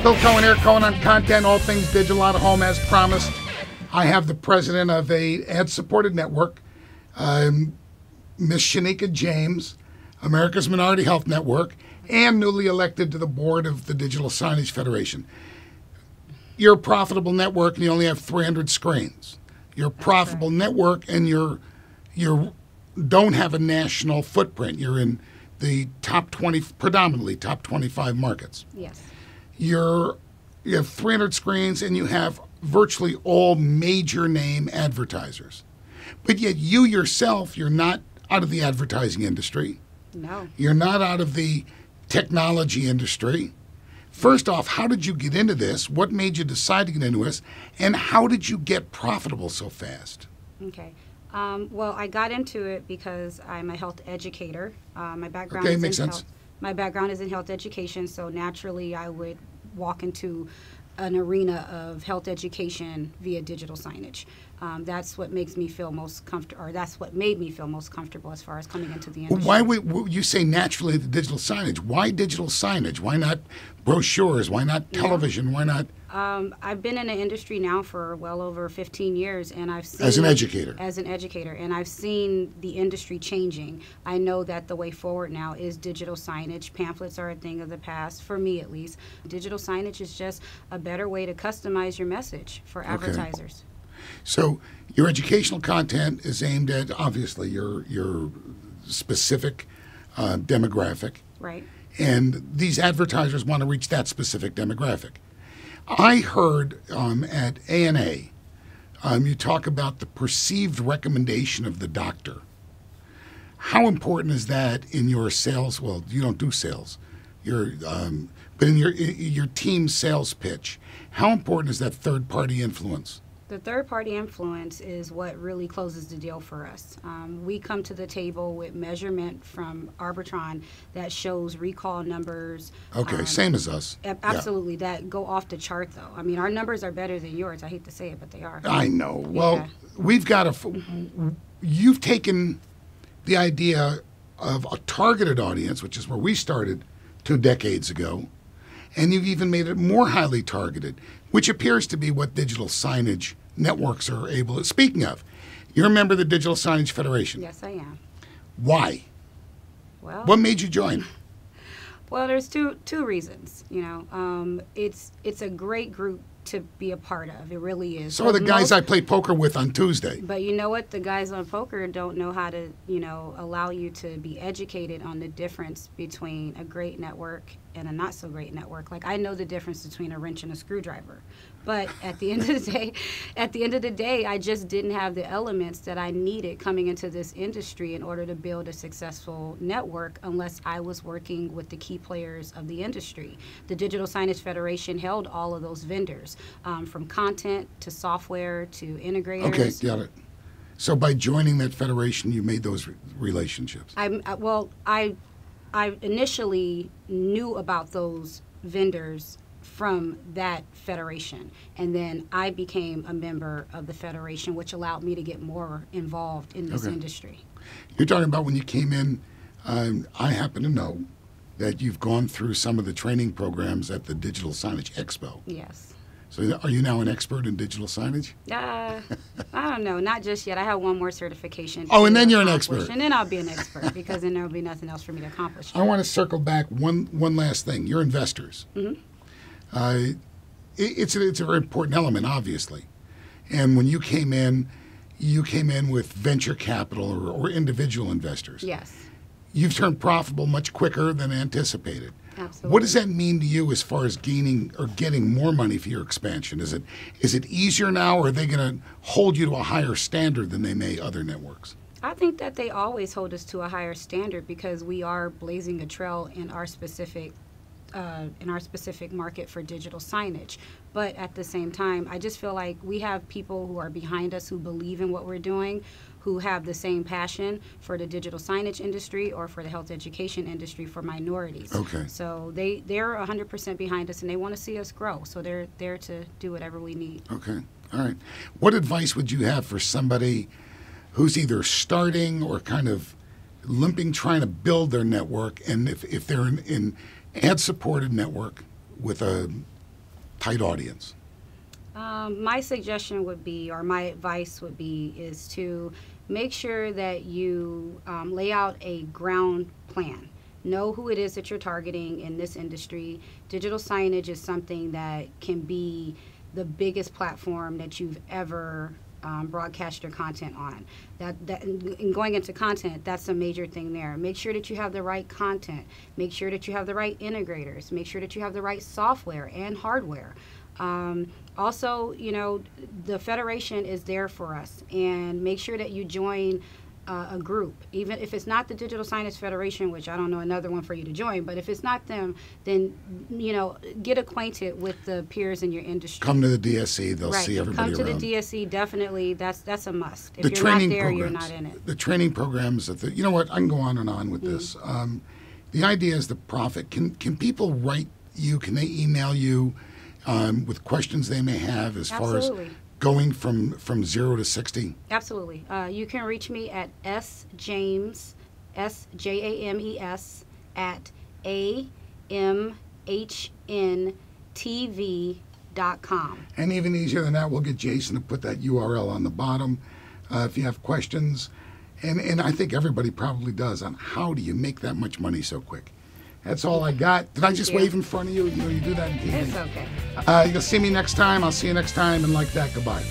Still Cohen here, Cohen on content, all things digital out of home as promised. I have the president of a ad-supported network, Miss Shaneeka James, America's Minority Health Network, and newly elected to the board of the Digital Signage Federation. You're a profitable network and you only have 300 screens. You're a profitable network and you don't have a national footprint. You're in the top 20, predominantly top 25 markets. Yes. You have 300 screens and you have virtually all major name advertisers. But yet you yourself, you're not out of the advertising industry. No. You're not out of the technology industry. First off, how did you get into this? What made you decide to get into this? And how did you get profitable so fast? Okay. Well, I got into it because I'm a health educator. My background Okay, is makes in sense. health. My background is in health education, so naturally I would walk into an arena of health education via digital signage. That's what makes me feel most comfortable, or that's what made me feel most comfortable as far as coming into the industry. Why would you say naturally the digital signage? Why digital signage? Why not brochures? Why not television? Why not? I've been in the industry now for well over 15 years, and I've seen... As an educator? As an educator, and I've seen the industry changing. I know that the way forward now is digital signage. Pamphlets are a thing of the past, for me at least. Digital signage is just a better way to customize your message for advertisers. So your educational content is aimed at, obviously, your specific demographic. Right. And these advertisers want to reach that specific demographic. I heard at ANA, you talk about the perceived recommendation of the doctor. How important is that in your sales? Well, you don't do sales, but in your team's sales pitch, how important is that third-party influence? The third-party influence is what really closes the deal for us. We come to the table with measurement from Arbitron that shows recall numbers. Okay, same as us. Absolutely, that go off the chart, though. I mean, our numbers are better than yours. I hate to say it, but they are. I know. Well, we've got you've taken the idea of a targeted audience, which is where we started 2 decades ago, and you've even made it more highly targeted, which appears to be what digital signage networks are able to. Speaking of, you're a member of the Digital Signage Federation. Yes, I am. Why? Well, what made you join? Well, there's two reasons. You know, it's a great group to be a part of. It really is. So are the guys I play poker with on Tuesday. But you know what? The guys on poker don't know how to, allow you to be educated on the difference between a great network and a not so great network. Like, I know the difference between a wrench and a screwdriver. But at the end of the day, I just didn't have the elements that I needed coming into this industry in order to build a successful network unless I was working with the key players of the industry. The Digital Signage Federation held all of those vendors, from content to software to integrators. Okay, got it. So by joining that federation, you made those relationships. I initially knew about those vendors from that federation, and then I became a member of the federation, which allowed me to get more involved in this industry. You're talking about when you came in, I happen to know that you've gone through some of the training programs at the Digital Signage Expo. Yes. So are you now an expert in digital signage? I don't know, not just yet. I have one more certification. Oh, and then you're an expert. And then I'll be an expert because then there'll be nothing else for me to accomplish. I want to circle back one last thing. You're investors. Mm-hmm. It's a very important element, obviously. And when you came in with venture capital or individual investors. Yes. You've turned profitable much quicker than anticipated. Absolutely. What does that mean to you as far as gaining or getting more money for your expansion? Is it easier now, or are they going to hold you to a higher standard than they may other networks? I think that they always hold us to a higher standard because we are blazing a trail in our specific market for digital signage. But at the same time, I just feel like we have people who are behind us who believe in what we're doing, who have the same passion for the digital signage industry or for the health education industry for minorities. Okay. So they're 100% behind us, and they want to see us grow. So they're there to do whatever we need. Okay. All right. What advice would you have for somebody who's either starting or kind of limping, trying to build their network, and if they're in ad-supported network with a tight audience? My suggestion would be, or my advice would be, is to make sure that you lay out a ground plan. Know who it is that you're targeting in this industry. Digital signage is something that can be the biggest platform that you've ever broadcast your content on. And going into content, that's a major thing there. Make sure that you have the right content. Make sure that you have the right integrators. Make sure that you have the right software and hardware. Also, you know, the Federation is there for us, and make sure that you join a group, even if it's not the Digital Signage Federation, which I don't know another one for you to join, but if it's not them, then, you know, get acquainted with the peers in your industry. Come to the DSC, they'll right. see everybody Come to around. the DSC, definitely, that's a must. If The you're training not there, programs, you're not in it. The training programs, you know what, I can go on and on with this. The idea is the profit. Can people write you, can they email you with questions they may have as Absolutely. far as going from 0 to 60? Absolutely. You can reach me at sjames, SJAMES, at AMHNTV.com. And even easier than that, we'll get Jason to put that URL on the bottom if you have questions. And I think everybody probably does on how do you make that much money so quick. That's all I got. Did I just wave in front of you? You know, you do that in TV. It's okay. You'll see me next time. I'll see you next time. And like that, goodbye.